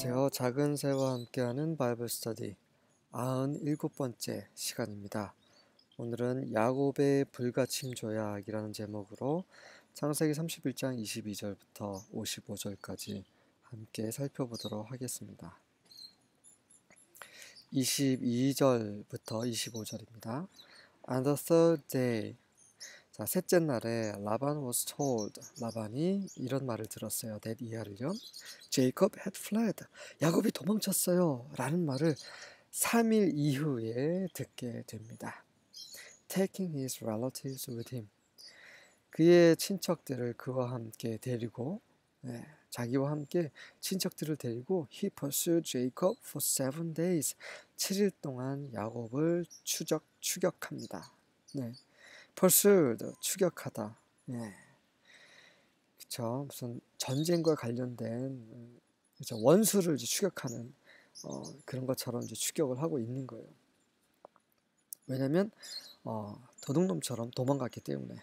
안녕하세요. 작은 새와 함께하는 바이블 스터디 97번째 시간입니다. 오늘은 야곱의 불가침 조약이라는 제목으로 창세기 31장 22절부터 55절까지 함께 살펴보도록 하겠습니다. 22절부터 25절입니다. On the third day, 자, 셋째 날에 라반 was told, 라반이 이런 말을 들었어요. that 이하를요. Jacob had fled, 야곱이 도망쳤어요 라는 말을 3일 이후에 듣게 됩니다. Taking his relatives with him, 그의 친척들을 그와 함께 데리고, 자기와 함께 친척들을 데리고 he pursued Jacob for 7 days, 7일 동안 야곱을 추격합니다. pursued, 추격하다. 그쵸. 무슨 전쟁과 관련된 그쵸? 원수를 이제 추격하는 그런 것처럼 이제 추격을 하고 있는 거예요. 왜냐면 도둑놈처럼 도망갔기 때문에.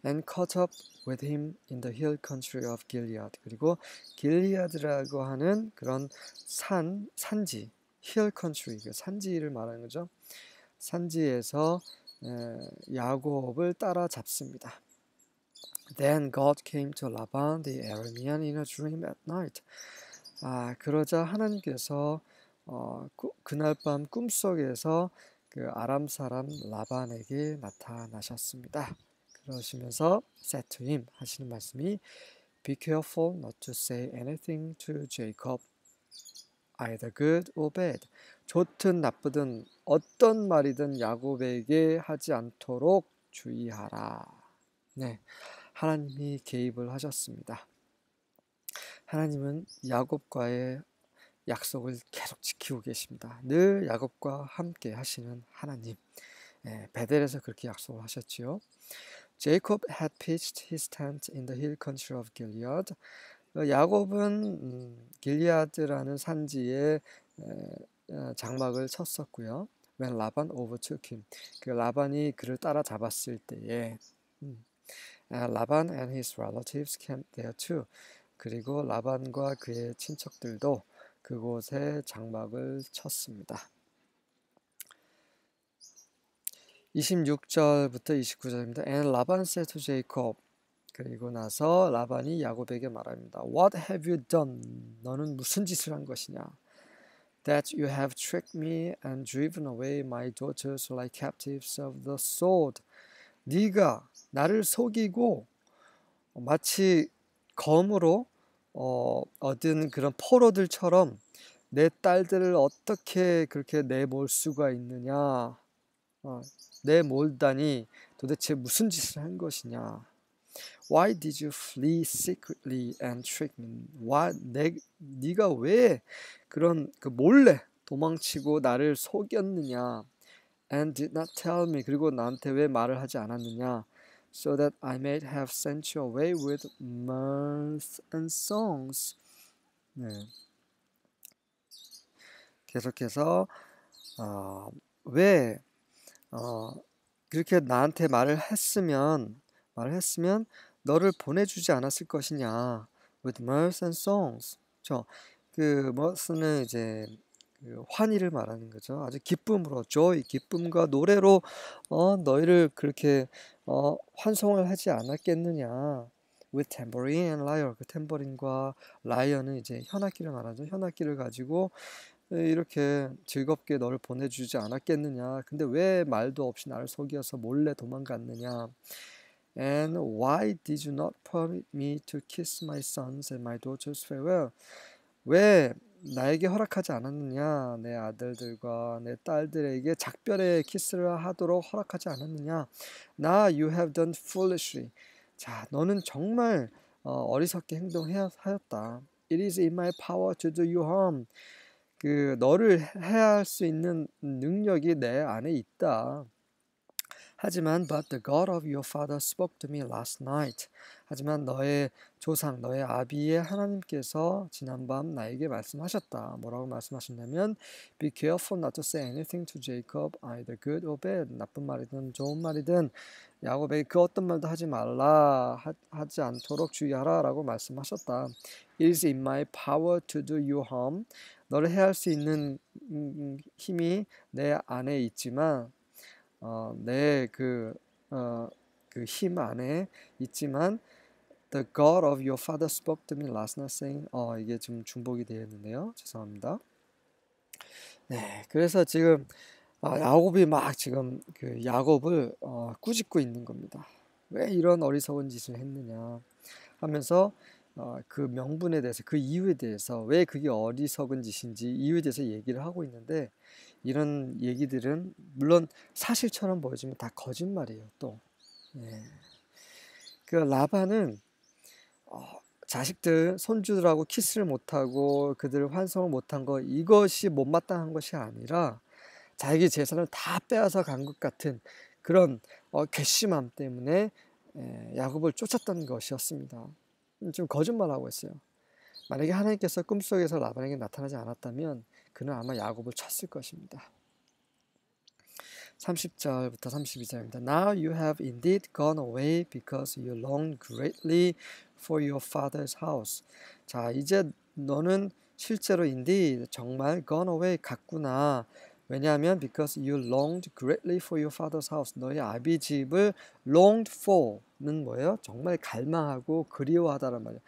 And caught up with him in the hill country of Gilead. 그리고 길리아드라고 하는 그런 산지, hill country, 그 산지를 말하는 거죠. 산지에서 야곱을 따라잡습니다. Then God came to Laban the Aramean in a dream at night. 그러자 하나님께서 그날 밤 꿈속에서 그 아람 사람 라반에게 나타나셨습니다. 그러시면서 said to him, 하시는 말씀이 Be careful not to say anything to Jacob, either good or bad. 좋든 나쁘든 어떤 말이든 야곱에게 하지 않도록 주의하라. 하나님이 개입을 하셨습니다. 하나님은 야곱과의 약속을 계속 지키고 계십니다. 늘 야곱과 함께 하시는 하나님. 베델에서 그렇게 약속을 하셨지요. Jacob had pitched his tent in the hill country of Gilead. 야곱은 길리아드라는 산지에 장막을 쳤었고요. When Laban overtook him, 그 라반이 그를 따라잡았을 때에 Laban and his relatives camped there too. 그리고 라반과 그의 친척들도 그곳에 장막을 쳤습니다. 26절부터 29절입니다. And Laban said to Jacob, 그리고 나서 라반이 야곱에게 말합니다. What have you done? 너는 무슨 짓을 한 것이냐? That you have tricked me and driven away my daughters like captives of the sword. 네가 나를 속이고 마치 검으로 얻은 그런 포로들처럼 내 딸들을 어떻게 그렇게 내몰 수가 있느냐? 내몰다니 도대체 무슨 짓을 한 것이냐? Why did you flee secretly and trick me? 네가 왜 그런 몰래 도망치고 나를 속였느냐? And did not tell me, 그리고 나한테 왜 말을 하지 않았느냐? So that I may have sent you away with mirth and songs. 계속해서 왜 그렇게 나한테 말을 했으면 너를 보내주지 않았을 것이냐? With mirth and songs. 그 mirth는 이제 그 환희를 말하는 거죠. 아주 기쁨으로, joy, 기쁨과 노래로 너희를 그렇게 환송을 하지 않았겠느냐. With tambourine and lyre. 그 탬버린과 라이어는 이제 현악기를 말하죠. 현악기를 가지고 이렇게 즐겁게 너를 보내주지 않았겠느냐. 근데 왜 말도 없이 나를 속여서 몰래 도망갔느냐. And why did you not permit me to kiss my sons and my daughters farewell? 왜 나에게 허락하지 않았느냐? 내 아들들과 내 딸들에게 작별의 키스를 하도록 허락하지 않았느냐? Now you have done foolishly. 자, 너는 정말 어리석게 행동하였다. It is in my power to do you harm. 그 너를 해할 수 있는 능력이 내 안에 있다. 하지만 but the God of your father spoke to me last night. 하지만 너의 조상, 너의 아비의 하나님께서 지난밤 나에게 말씀하셨다. 뭐라고 말씀하셨냐면 be careful not to say anything to Jacob, either good or bad. 나쁜 말이든 좋은 말이든 야곱에게 그 어떤 말도 하지 말라, 하지 않도록 주의하라 라고 말씀하셨다. It is in my power to do you harm. 너를 해할 수 있는 힘이 내 안에 있지만 내 그 힘 안에 있지만 The God of your father spoke to me last night saying 이게 좀 중복이 되어 있는데요. 죄송합니다. 네, 그래서 지금 야곱이 막 지금 그 야곱을 꾸짖고 있는 겁니다. 왜 이런 어리석은 짓을 했느냐 하면서 그 명분에 대해서 그 이유에 대해서 왜 그게 어리석은 짓인지 이유에 대해서 얘기를 하고 있는데 이런 얘기들은 물론 사실처럼 보여지면 다 거짓말이에요. 또 그 라반은 자식들 손주들하고 키스를 못하고 그들을 환송을 못한 거 이것이 못마땅한 것이 아니라 자기 재산을 다 빼앗아 간 것 같은 그런 괘씸함 때문에 야곱을 쫓았던 것이었습니다. 좀 거짓말하고 있어요. 만약에 하나님께서 꿈속에서 라반에게 나타나지 않았다면 그는 아마 야곱을 쳤을 것입니다. 30절부터 32절입니다. Now you have indeed gone away because you longed greatly for your father's house. 자, 이제 너는 실제로 indeed 정말 gone away 갔구나. 왜냐하면 because you longed greatly for your father's house. 너의 아비 집을 longed for는 뭐예요? 정말 갈망하고 그리워하다란 말이에요.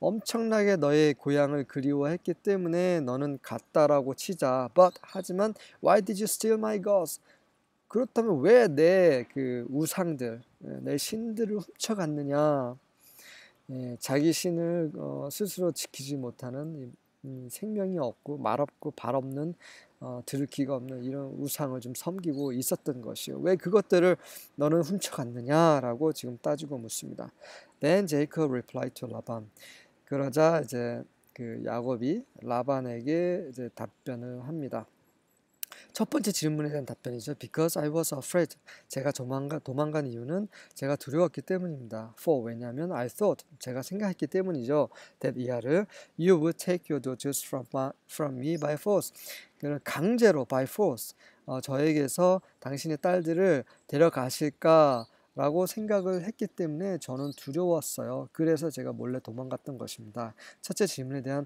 엄청나게 너의 고향을 그리워했기 때문에 너는 갔다라고 치자. But 하지만 why did you steal my gods? 그렇다면 왜 내 그 우상들, 내 신들을 훔쳐갔느냐? 자기 신을 스스로 지키지 못하는 생명이 없고 말 없고 발 없는 들을 귀가 없는 이런 우상을 좀 섬기고 있었던 것이요. 왜 그것들을 너는 훔쳐갔느냐라고 지금 따지고 묻습니다. Then Jacob replied to Laban. 그러자 이제 그 야곱이 라반에게 이제 답변을 합니다. 첫 번째 질문에 대한 답변이죠. Because I was afraid. 제가 도망간 이유는 제가 두려웠기 때문입니다. For 왜냐하면 I thought 제가 생각했기 때문이죠. That 이하를 you would take your daughters from me by force. 그를 강제로 by force 저에게서 당신의 딸들을 데려가실까? 라고 생각을 했기 때문에 저는 두려웠어요. 그래서 제가 몰래 도망갔던 것입니다. 첫째 질문에 대한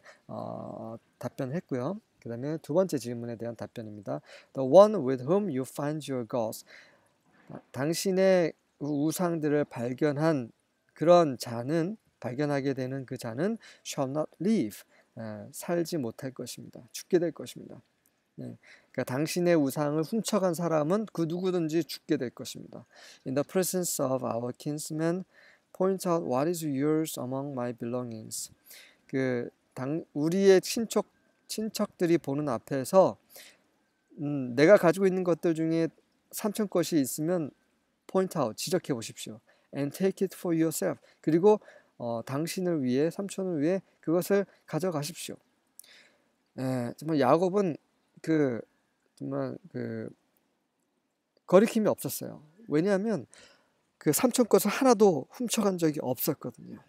답변을 했고요. 그 다음에 두 번째 질문에 대한 답변입니다. The one with whom you find your gods. 당신의 우상들을 발견한 그런 자는 발견하게 되는 그 자는 shall not live. 살지 못할 것입니다. 죽게 될 것입니다. 그러니까 당신의 우상을 훔쳐간 사람은 그 누구든지 죽게 될 것입니다. In the presence of our kinsmen, point out what is yours among my belongings. 우리의 친척들이 보는 앞에서 내가 가지고 있는 것들 중에 삼촌 것이 있으면 point out, 지적해 보십시오. And take it for yourself. 그리고 당신을 위해, 삼촌을 위해 그것을 가져가십시오. 정말 야곱은 정말 거리낌이 없었어요. 왜냐하면 그 삼촌 것을 하나도 훔쳐간 적이 없었거든요.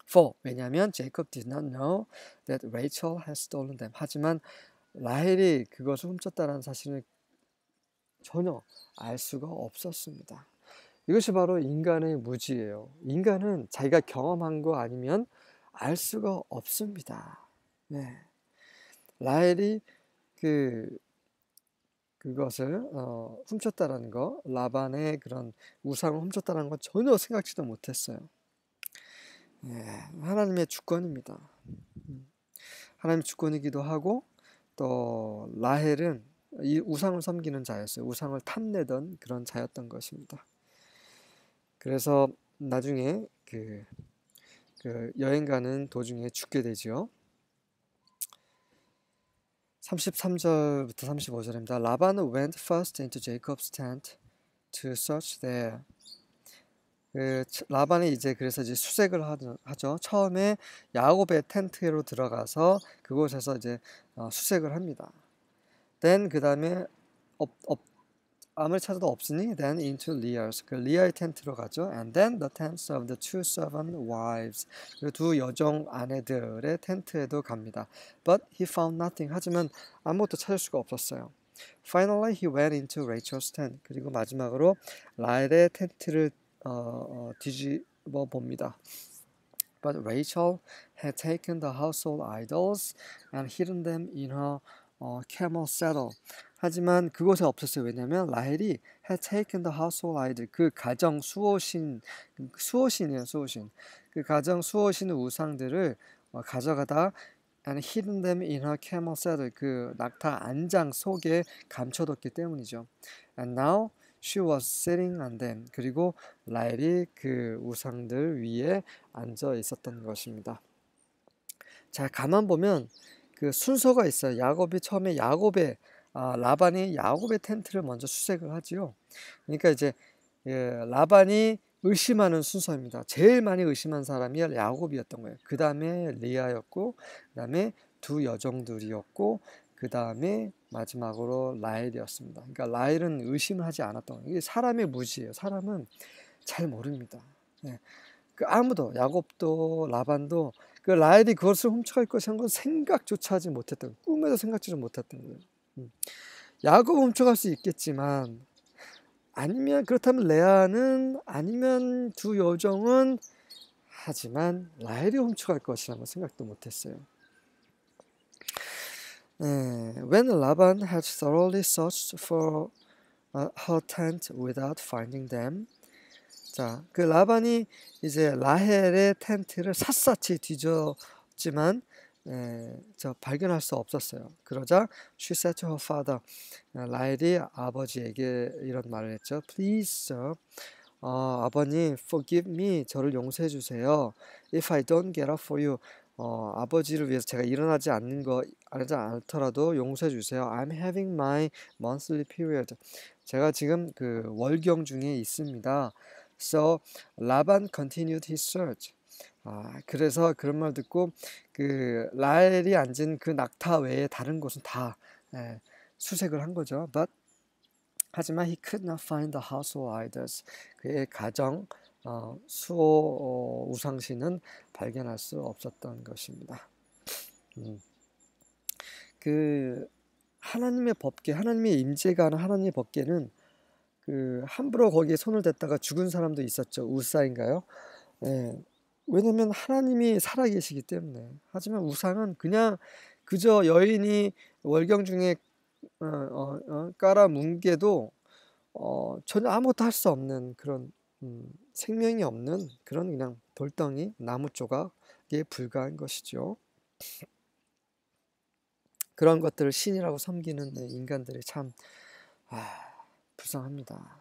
For 왜냐하면 Jacob did not know that Rachel had stolen them. 하지만 라헬이 그것을 훔쳤다는 사실을 전혀 알 수가 없었습니다. 이것이 바로 인간의 무지예요. 인간은 자기가 경험한 거 아니면 알 수가 없습니다. 라헬이 그것을 훔쳤다라는 거, 라반의 그런 우상을 훔쳤다라는 건 전혀 생각지도 못했어요. 하나님의 주권입니다. 하나님의 주권이기도 하고 또 라헬은 이 우상을 섬기는 자였어요. 우상을 탐내던 그런 자였던 것입니다. 그래서 나중에 그 여행 가는 도중에 죽게 되죠. 33절부터 35절입니다. Laban went first into Jacob's tent to search there. 라반이 그래서 이제 수색을 하죠. 처음에 야곱의 텐트로 들어가서 그곳에서 이제 수색을 합니다. Then 그 다음에 아무리 찾아도 없으니 then into Leah's 그 리아의 텐트로 가죠. And then the tents of the two servant wives 그 두 여종 아내들의 텐트에도 갑니다. But he found nothing 하지만 아무것도 찾을 수가 없었어요. Finally he went into Rachel's tent 그리고 마지막으로 라헬의 텐트를 뒤집어 봅니다. But Rachel had taken the household idols and hidden them in her camel saddle. 하지만 그곳에 없었어요. 왜냐하면 라헬이 had taken the household idol 그 가정 수호신이에요. 수호신 그 가정 수호신 우상들을 가져가다 and hidden them in her camel saddle 그 낙타 안장 속에 감춰뒀기 때문이죠. And now she was sitting on them. 그리고 라헬이 그 우상들 위에 앉아 있었던 것입니다. 자, 가만 보면 그 순서가 있어요. 야곱이 처음에 라반이 야곱의 텐트를 먼저 수색을 하지요. 그러니까 이제 라반이 의심하는 순서입니다. 제일 많이 의심한 사람이 야곱이었던 거예요. 그 다음에 리아였고, 그 다음에 두 여종들이었고, 그 다음에 마지막으로 라헬이었습니다. 그러니까 라헬은 의심을 하지 않았던 거예요. 이게 사람의 무지예요. 사람은 잘 모릅니다. 그 아무도 야곱도 라반도 그 라헬이 그것을 훔쳐갈 것이란 건 생각조차 하지 못했던 꿈에도 생각지도 못했던 거예요. 야곱 훔쳐갈 수 있겠지만 아니면 그렇다면 레아는 아니면 두 여종은 하지만 라헬이 훔쳐갈 것이라는 건 생각도 못했어요. When Laban had thoroughly searched for her tent without finding them, 자, 그 라반이 이제 라헬의 텐트를 샅샅이 뒤졌지만 발견할 수 없었어요. 그러자 she said to her father, 라헬이 아버지에게 이런 말을 했죠. Please, sir, 아버님, forgive me, 저를 용서해 주세요. If I don't get up for you, 아버지를 위해서 제가 일어나지 않더라도 용서해 주세요. I'm having my monthly period. 제가 지금 그 월경 중에 있습니다. So Laban continued his search. 그래서 그런 말 듣고 그 라헬이 앉은 그 낙타 외에 다른 곳은 다 수색을 한 거죠. But 하지만 he could not find the household idols. 그의 가정 수호 우상신은 발견할 수 없었던 것입니다. 그 하나님의 법궤, 하나님의 임재가 하는 하나님의 법궤는 그 함부로 거기에 손을 댔다가 죽은 사람도 있었죠. 우사인가요? 왜냐면 하나님이 살아계시기 때문에. 하지만 우상은 그냥 그저 여인이 월경 중에 깔아 뭉개도 전혀 아무것도 할 수 없는 그런 생명이 없는 그런 그냥 돌덩이, 나무 조각에 불과한 것이죠. 그런 것들을 신이라고 섬기는 인간들이 참 불쌍합니다.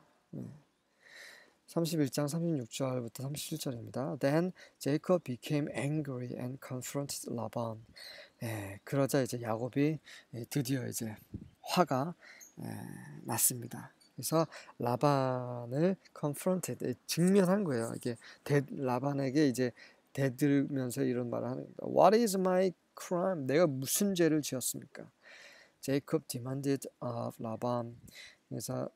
31장 36절부터 37절입니다. Then Jacob became angry and confronted Laban. 그러자 이제 야곱이 드디어 이제 화가 났습니다. 그래서 라반을 confronted, 직면한 거예요. 이게 라반에게 이제 대들면서 이런 말을 하는 겁니다. What is my crime? 내가 무슨 죄를 지었습니까? Jacob demanded of Laban. 그래서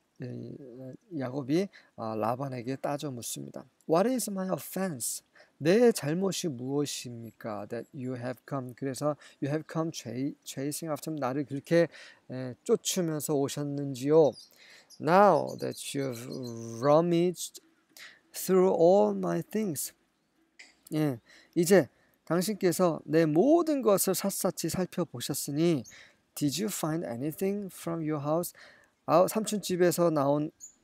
야곱이 라반에게 따져 묻습니다. What is my offense? 내 잘못이 무엇입니까? That you have come. 그래서 you have come chasing after me. 나를 그렇게 쫓으면서 오셨는지요? Now that you've rummaged through all my things. 이제 당신께서 내 모든 것을 샅샅이 살펴보셨으니 Did you find anything from your house? 삼촌 집에서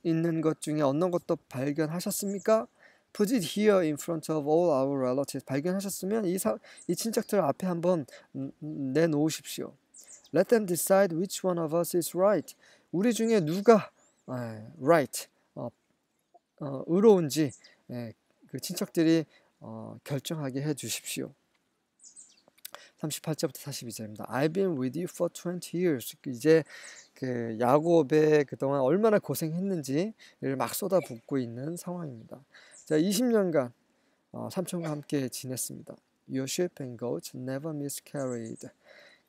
있는 것 중에 어떤 것도 발견하셨습니까? Put it here in front of all our relatives. 발견하셨으면 이 친척들 앞에 한번 내놓으십시오. Let them decide which one of us is right. 우리 중에 누가 right, 의로운지 그 친척들이 결정하게 해주십시오. 38절부터 42절입니다. I've been with you for 20 years. 이제 그 야곱의 그동안 얼마나 고생했는지를 막 쏟아붓고 있는 상황입니다. 자, 20년간 삼촌과 함께 지냈습니다. Your sheep and goats never miscarried.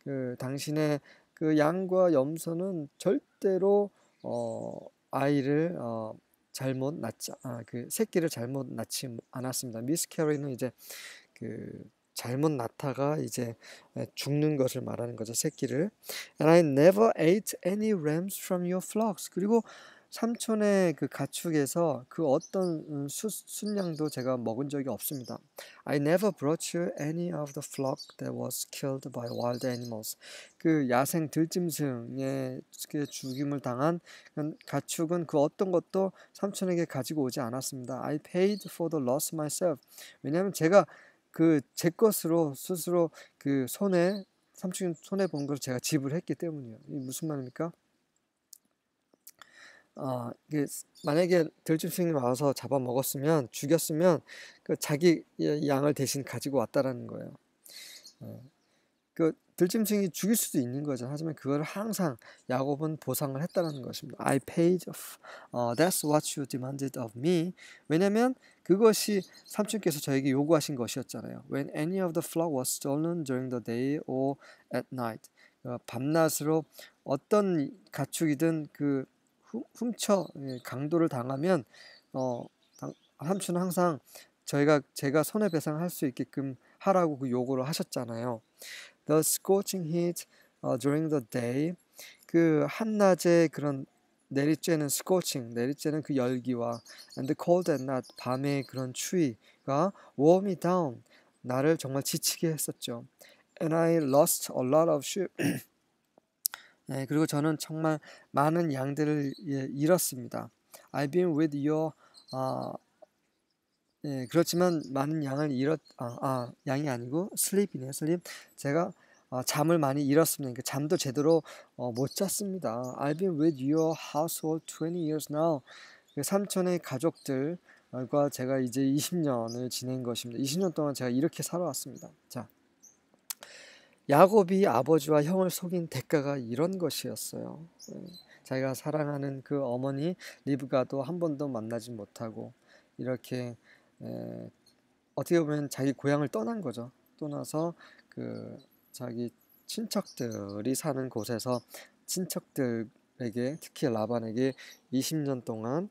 그 당신의 그 양과 염소는 절대로 아이를 잘못 낳지 그 새끼를 잘못 낳지 않았습니다. miscarry는 이제 그 잘못 낳다가 이제 죽는 것을 말하는 거죠. 새끼를. And I never ate any rams from your flocks. 그리고 삼촌의 그 가축에서 그 어떤 순양도 제가 먹은 적이 없습니다. I never brought you any of the flock that was killed by wild animals. 그 야생 들짐승의 죽임을 당한 가축은 그 어떤 것도 삼촌에게 가지고 오지 않았습니다. I paid for the loss myself. 왜냐하면 제가 그 제 것으로 스스로 그 삼촌 손해 본 걸 제가 지불했기 때문이에요. 이게 무슨 말입니까? 만약에 들짐승이 와서 잡아 먹었으면 죽였으면 그 자기 양을 대신 가지고 왔다라는 거예요. 그 들짐승이 죽일 수도 있는 거죠. 하지만 그걸 항상 야곱은 보상을 했다는 것입니다. I paid, that's what you demanded of me. 왜냐하면 그것이 삼촌께서 저에게 요구하신 것이었잖아요. When any of the flock was stolen during the day or at night. 밤낮으로 어떤 가축이든 그 훔쳐 강도를 당하면 삼촌은 항상 제가 손해배상할 수 있게끔 하라고 그 요구를 하셨잖아요. The scorching heat during the day, 그 한낮의 그런 내리쬐는 scorching, 내리쬐는 그 열기와 and the cold at night, 밤의 그런 추위가 wore me down, 나를 정말 지치게 했었죠. And I lost a lot of sheep. 네, 그리고 저는 정말 많은 양들을 잃었습니다. I've been with your 그렇지만 많은 양을 양이 아니고 sleep이네요. sleep. 제가 잠을 많이 잃었습니다. 그러니까 잠도 제대로 못 잤습니다. I've been with your household 20 years now. 그 삼촌의 가족들과 제가 이제 20년을 지낸 것입니다. 20년 동안 제가 이렇게 살아왔습니다. 자, 야곱이 아버지와 형을 속인 대가가 이런 것이었어요. 자기가 사랑하는 그 어머니 리브가도 한 번도 만나지 못하고 이렇게 어떻게 보면 자기 고향을 떠난 거죠. 떠나서 그 자기 친척들이 사는 곳에서 친척들에게 특히 라반에게 20년 동안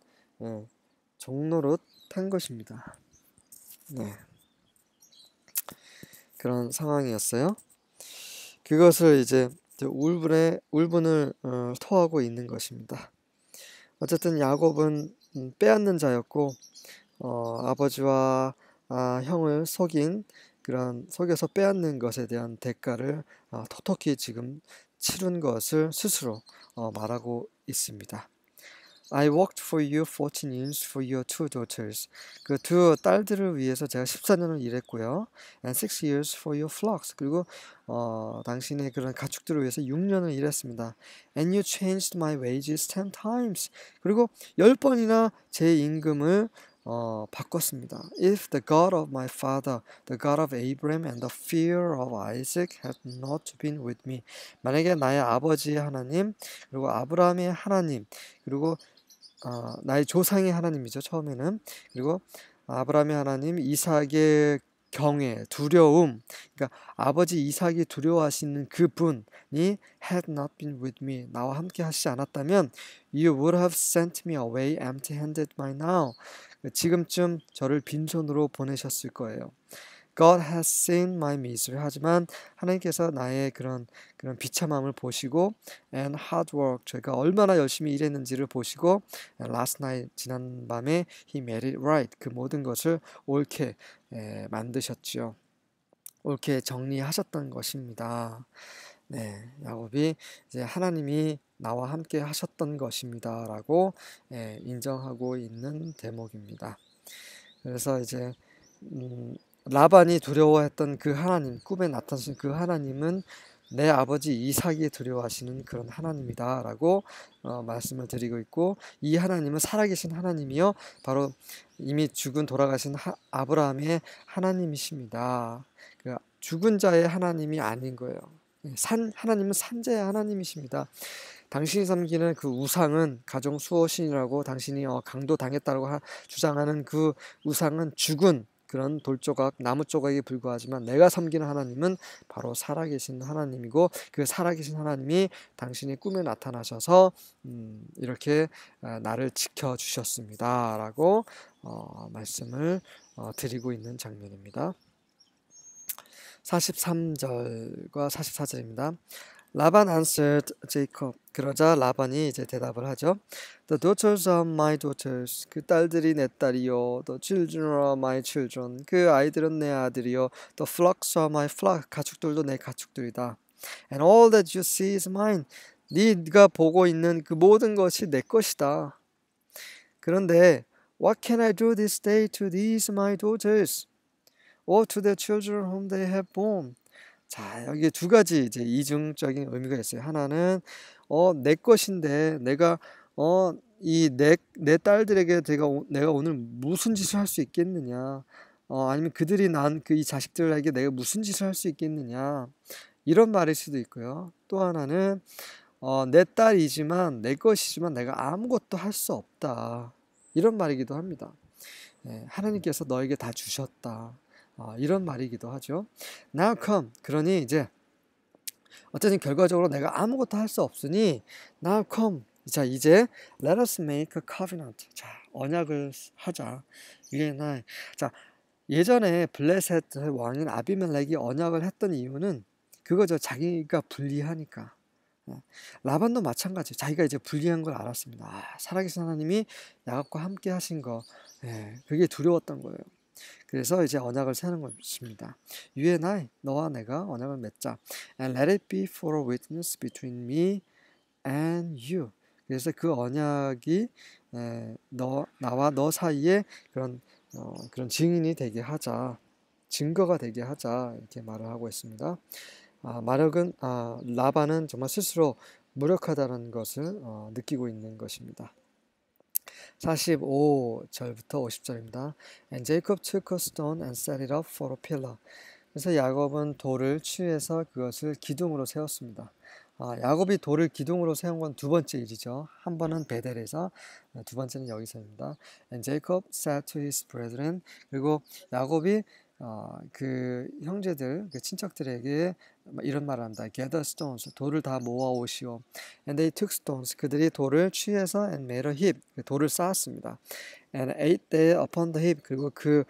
종노릇 한 것입니다. 네. 그런 상황이었어요. 그것을 이제 울분을 토하고 있는 것입니다. 어쨌든 야곱은 빼앗는 자였고 아버지와 형을 속여서 빼앗는 것에 대한 대가를 톡톡히 지금 치른 것을 스스로 말하고 있습니다. I worked for you 14 years for your two daughters. 그 두 딸들을 위해서 제가 14년을 일했고요. And 6 years for your flocks. 그리고 당신의 그런 가축들을 위해서 6년을 일했습니다. And you changed my wages 10 times. 그리고 10번이나 제 임금을 바꿨습니다. If the God of my father, the God of Abraham and the fear of Isaac had not been with me. 만약에 나의 아버지의 하나님, 그리고 아브라함의 하나님, 그리고 나의 조상의 하나님이죠. 처음에는. 그리고 아브라함의 하나님, 이삭의 경외, 두려움. 그러니까 아버지 이삭이 두려워하시는 그분이 had not been with me. 나와 함께 하시지 않았다면 you would have sent me away empty-handed by now. 지금쯤 저를 빈손으로 보내셨을 거예요. God has seen my misery. 하지만 하나님께서 나의 그런 비참함을 보시고 and hard work. 제가 얼마나 열심히 일했는지를 보시고 and last night. 지난 밤에 he made it right. 그 모든 것을 옳게 만드셨지요. 옳게 정리하셨던 것입니다. 네, 야곱이 이제 하나님이 나와 함께 하셨던 것입니다라고 인정하고 있는 대목입니다. 그래서 이제 라반이 두려워했던 그 하나님, 꿈에 나타나신 그 하나님은 내 아버지 이삭이 두려워하시는 그런 하나님이다라고 말씀을 드리고 있고, 이 하나님은 살아계신 하나님이요 바로 이미 돌아가신 아브라함의 하나님이십니다. 그 죽은 자의 하나님이 아닌 거예요. 하나님은 산자의 하나님이십니다. 당신이 섬기는 그 우상은 가정 수호신이라고 당신이 강도 당했다고 주장하는 그 우상은 죽은 그런 돌조각, 나무 조각에 불과하지만 내가 섬기는 하나님은 바로 살아계신 하나님이고 그 살아계신 하나님이 당신의 꿈에 나타나셔서 이렇게 나를 지켜주셨습니다. 라고 말씀을 드리고 있는 장면입니다. 43절과 44절입니다. 라반 answered Jacob. 그러자 라반이 이제 대답을 하죠. The daughters are my daughters. 그 딸들이 내 딸이요. The children are my children. 그 아이들은 내 아들이요. The flocks are my flock. 가축들도 내 가축들이다. And all that you see is mine. 네가 보고 있는 그 모든 것이 내 것이다. 그런데 What can I do this day to these my daughters? Or to the children whom they have born? 자, 여기 두 가지 이제 이중적인 의미가 있어요. 하나는 내 것인데 내가 이 내 딸들에게 내가 오늘 무슨 짓을 할 수 있겠느냐? 아니면 그들이 난 그 이 자식들에게 내가 무슨 짓을 할 수 있겠느냐? 이런 말일 수도 있고요. 또 하나는 내 딸이지만 내 것이지만 내가 아무것도 할 수 없다. 이런 말이기도 합니다. 하나님께서 너에게 다 주셨다. 이런 말이기도 하죠. Now come. 그러니 이제 어쨌든 결과적으로 내가 아무것도 할 수 없으니 Now come. 자, 이제 let us make a covenant. 자, 언약을 하자. 자, 예전에 블레셋 왕인 아비멜렉이 언약을 했던 이유는 그거죠. 자기가 불리하니까. 라반도 마찬가지. 자기가 이제 불리한 걸 알았습니다. 살아계신 하나님이 야곱과 함께 하신 거, 그게 두려웠던 거예요. 그래서 이제 언약을 세는 것입니다. You and I, 너와 내가 언약을 맺자. And let it be for a witness between me and you. 그래서 그 언약이 나와 너 사이에 그런 증인이 되게 하자, 증거가 되게 하자 이렇게 말을 하고 있습니다. 라반은 정말 스스로 무력하다는 것을 느끼고 있는 것입니다. 45절부터 50절입니다. And Jacob took a stone and set it up for a pillar. 그래서 야곱은 돌을 취해서 그것을 기둥으로 세웠습니다. 야곱이 돌을 기둥으로 세운 건 두 번째 일이죠. 한 번은 베델에서, 두 번째는 여기서입니다. And Jacob said to his brethren. 그리고 야곱이 그 형제들, 그 친척들에게 이런 말을 합니다. Gather stones, 돌을 다 모아 오시오. And they took stones, 그들이 돌을 취해서 and made a heap, 돌을 쌓았습니다. And ate they upon the heap, 그리고 그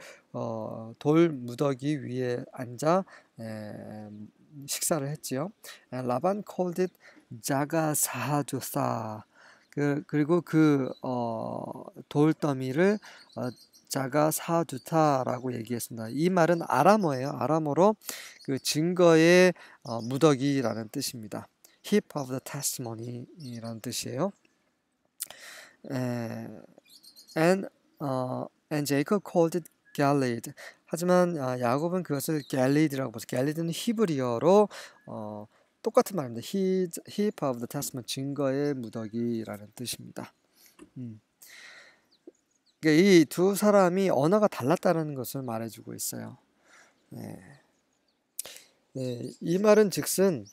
돌 무더기 위에 앉아 식사를 했지요. And Laban called it 자가사두사. 그리고 그 돌더미를 자가사두타라고 얘기했습니다. 이 말은 아람어예요. 아람어로 그 증거의 무더기라는 뜻입니다. Heap of the testimony라는 뜻이에요. And Jacob called it Gilead. 하지만 야곱은 그것을 갤리드라고 불렀어요. 갤리드는 히브리어로 똑같은 말입니다. Heap of the testimony, 증거의 무더기라는 뜻입니다. 이 두 사람이 언어가 달랐다는 것을 말해주고 있어요. 이 말은 즉슨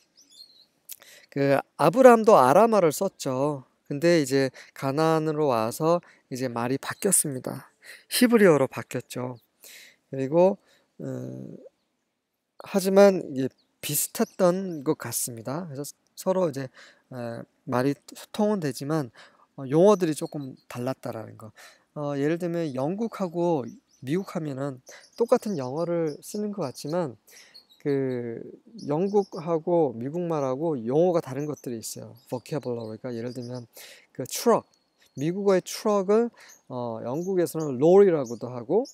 그 아브라함도 아람어를 썼죠. 근데 이제 가나안으로 와서 이제 말이 바뀌었습니다. 히브리어로 바뀌었죠. 그리고 하지만 이게 비슷했던 것 같습니다. 그래서 서로 이제 말이 소통은 되지만 용어들이 조금 달랐다라는 거. 예를 들면 영국하고 미국 하면은 똑같은 영어를 쓰는 것 같지만 그 영국하고 미국말하고 용어가 다른 것들이 있어요. vocabulary가 예를 들면 그 트럭, 미국어의 트럭을 영국에서는 롤이라고도 하고,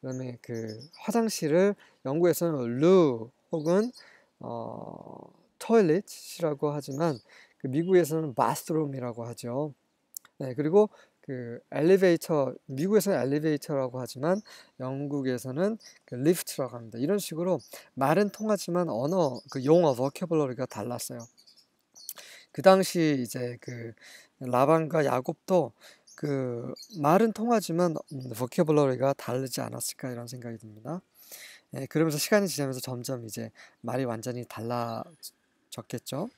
그다음에 그 화장실을 영국에서는 루 혹은 toilet이라고 하지만 그 미국에서는 bathroom이라고 하죠. 그리고 그 엘리베이터, 미국에서는 엘리베이터라고 하지만 영국에서는 그 리프트라고 합니다. 이런 식으로 말은 통하지만 언어, 그 용어, vocabulary가 달랐어요. 그 당시 이제 그 라반과 야곱도 그 말은 통하지만 vocabulary가 다르지 않았을까 이런 생각이 듭니다. 그러면서 시간이 지나면서 점점 이제 말이 완전히 달라졌겠죠.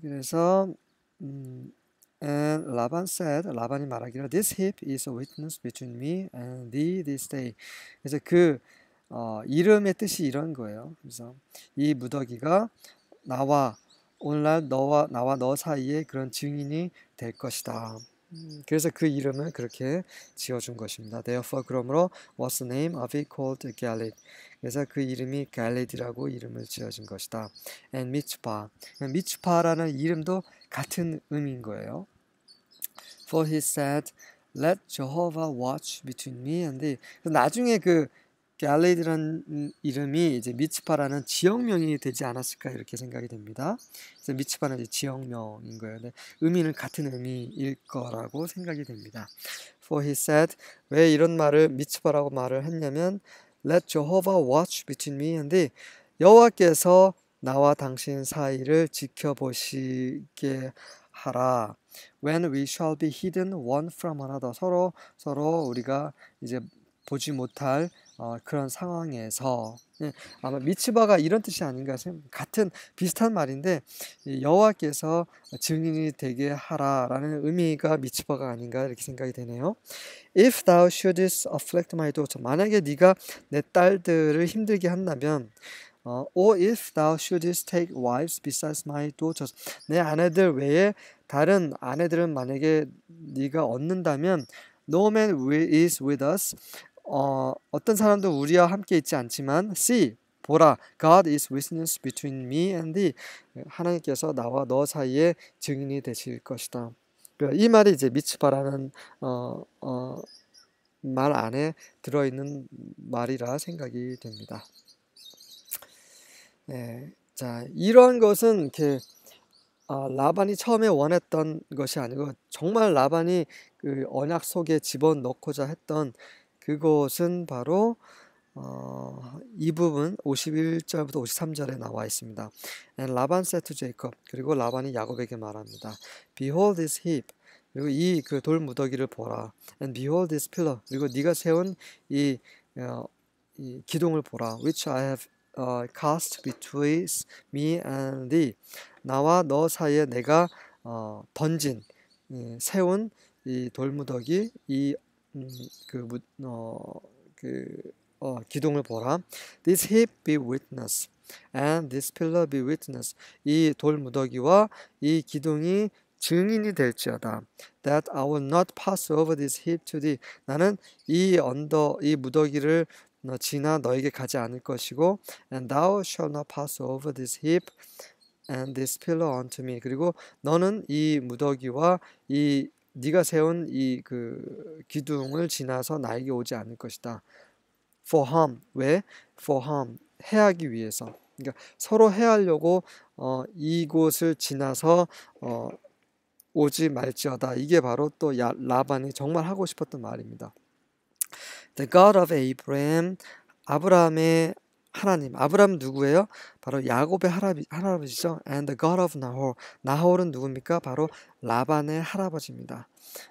그래서 And Laban said, 라반이 말하기를, This heap is a witness between me and thee this day. 그래서 그 이름의 뜻이 이런 거예요. 그래서 이 무더기가 나와 오늘날 나와 너 사이에 그런 증인이 될 것이다. 그래서 그 이름을 그렇게 지어준 것입니다. Therefore, 그러므로 was the name of it called Galad. 그래서 그 이름이 갈레디라고 이름을 지어준 것이다. And 미츠파, 미츠파라는 이름도 같은 의미인 거예요. For he said, Let Jehovah watch between me and thee. 나중에 그 갈레디라는 이름이 이제 미츠파라는 지역명이 되지 않았을까 이렇게 생각이 됩니다. 그래서 미츠파는 이제 지역명인 거예요. 근데 의미는 같은 의미일 거라고 생각이 됩니다. For he said, 왜 이런 말을 미츠파라고 말을 했냐면 Let Jehovah watch between me and thee. 여호와께서 나와 당신 사이를 지켜보시게 하라. When we shall be hidden one from another. 서로 우리가 이제 보지 못할 그런 상황에서 아마 미츠바가 이런 뜻이 아닌가 같은 비슷한 말인데 여호와께서 증인이 되게 하라라는 의미가 미츠바가 아닌가 이렇게 생각이 되네요. If thou shouldest afflict my daughter. 만약에 네가 내 딸들을 힘들게 한다면 or if thou shouldest take wives besides my daughters. 내 아내들 외에 다른 아내들은 만약에 네가 얻는다면 no man is with us. 어떤 사람도 우리와 함께 있지 않지만 see, 보라, God is witness between me and thee. 하나님께서 나와 너 사이에 증인이 되실 것이다. 이 말이 이제 미츠바라는 말 안에 들어있는 말이라 생각이 됩니다. 네, 자, 이러한 것은 이렇게 라반이 처음에 원했던 것이 아니고 정말 라반이 그 언약 속에 집어넣고자 했던 그것은 바로 이 부분 51절부터 53절에 나와 있습니다. And Laban said to Jacob. 그리고 라반이 야곱에게 말합니다. Behold this heap. 그리고 이 그 돌 무더기를 보라. And behold this pillar. 그리고 네가 세운 이 기둥을 보라. Which I have cast between me and thee. 나와 너 사이에 내가 던진 세운 이 돌무더기 기둥을 보라. This heap be witness, and this pillar be witness. 이 돌무더기와 이 기둥이 증인이 될지어다. That I will not pass over this heap to thee. 나는 이 무더기를 지나 너에게 가지 않을 것이고, and thou shalt not pass over this heap and this pillar unto me. 그리고 너는 이 무더기와 이 네가 세운 이 그 기둥을 지나서 나에게 오지 않을 것이다. For harm. 왜? For harm. 해하기 위해서. 그러니까 서로 해하려고 이곳을 지나서 오지 말지어다. 이게 바로 또 라반이 정말 하고 싶었던 말입니다. The God of Abraham. 아브라함의 하나님. 아브라함 누구예요? 바로 야곱의 할아버지죠. And the God of Nahor. 나홀은 누굽니까? 바로 라반의 할아버지입니다.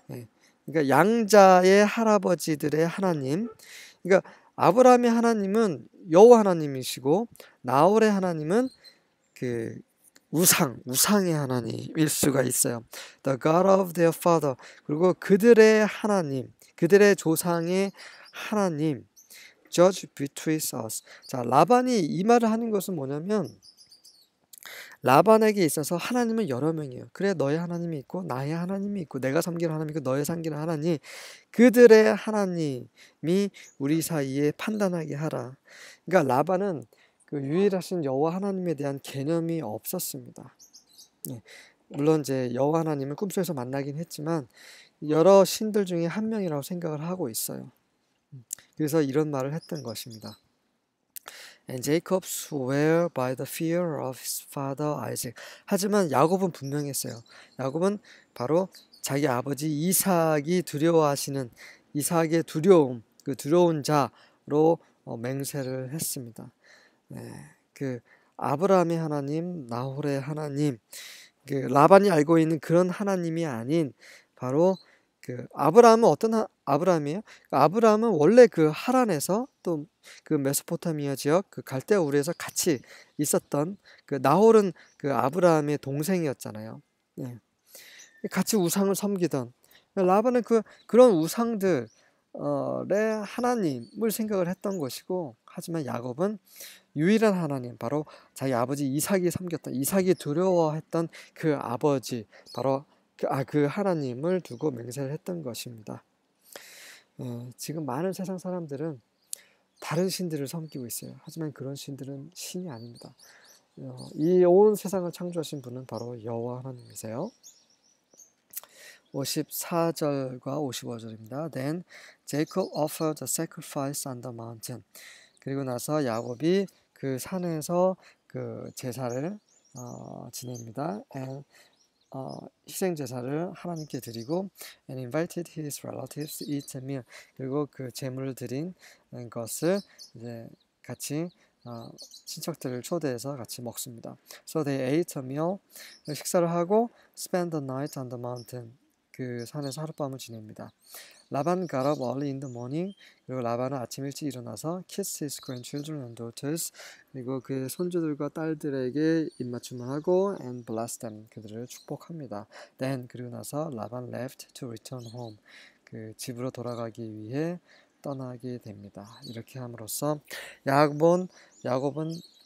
네. 그러니까 양자의 할아버지들의 하나님. 그러니까 아브라함의 하나님은 여호와 하나님이시고 나홀의 하나님은 그 우상의 하나님일 수가 있어요. The God of their father. 그리고 그들의 하나님, 그들의 조상의 하나님. Judge between us. 자, 라반이 이 말을 하는 것은 뭐냐면 라반에게 있어서 하나님은 여러 명이에요. 그래, 너의 하나님이 있고 나의 하나님이 있고 내가 섬기는 하나님이 있고 너의 섬기는 하나님. 그들의 하나님이 우리 사이에 판단하게 하라. 그러니까 라반은 그 유일하신 여호와 하나님에 대한 개념이 없었습니다. 예. 물론 이제 여호와 하나님을 꿈속에서 만나긴 했지만 여러 신들 중에 한 명이라고 생각을 하고 있어요. 그래서 이런 말을 했던 것입니다. And Jacob swore by the fear of his father Isaac. 하지만 야곱은 분명했어요. 야곱은 바로 자기 아버지 이삭이 두려워하시는 이삭의 두려움, 그 두려운 자로 맹세를 했습니다. 네, 그 아브라함의 하나님, 나홀의 하나님, 그 라반이 알고 있는 그런 하나님이 아닌 바로 그 아브라함은 어떤 아브라함이에요? 아브라함은 원래 그 하란에서 또 그 메소포타미아 지역 그 갈대아 우르에서 같이 있었던 그 나홀은 그 아브라함의 동생이었잖아요. 네. 같이 우상을 섬기던 라반은 그런 우상들의 하나님을 생각을 했던 것이고, 하지만 야곱은 유일한 하나님, 바로 자기 아버지 이삭이 섬겼던, 이삭이 두려워했던 그 아버지, 바로 그 하나님을 두고 맹세를 했던 것입니다. 지금 많은 세상 사람들은 다른 신들을 섬기고 있어요. 하지만 그런 신들은 신이 아닙니다. 이 온 세상을 창조하신 분은 바로 여호와 하나님이세요. 54절과 55절입니다. Then Jacob offered a sacrifice on the mountain. 그리고 나서 야곱이 그 산에서 그 제사를 지냅니다. And 희생 제사를 하나님께 드리고, and invited his relatives to eat a meal. 그리고 그 제물을 드린 것을 이제 같이 친척들을 초대해서 같이 먹습니다. So they ate a meal. 식사를 하고 spend the night on the mountain. 그 산에서 하룻밤을 지냅니다. 라반 got up early in the morning. 그리고 라반은 아침 일찍 일어나서 kissed his grandchildren and daughters. 그리고 그 손주들과 딸들에게 입맞춤을 하고 and blessed them. 그들을 축복합니다. Then 그리고 나서 라반 left to return home. 그 집으로 돌아가기 위해 떠나게 됩니다. 이렇게 함으로써 야곱은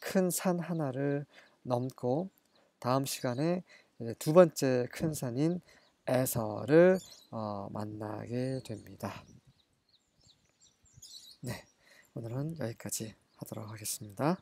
큰 산 하나를 넘고 다음 시간에 두 번째 큰 산인 에서를 만나게 됩니다. 네, 오늘은 여기까지 하도록 하겠습니다.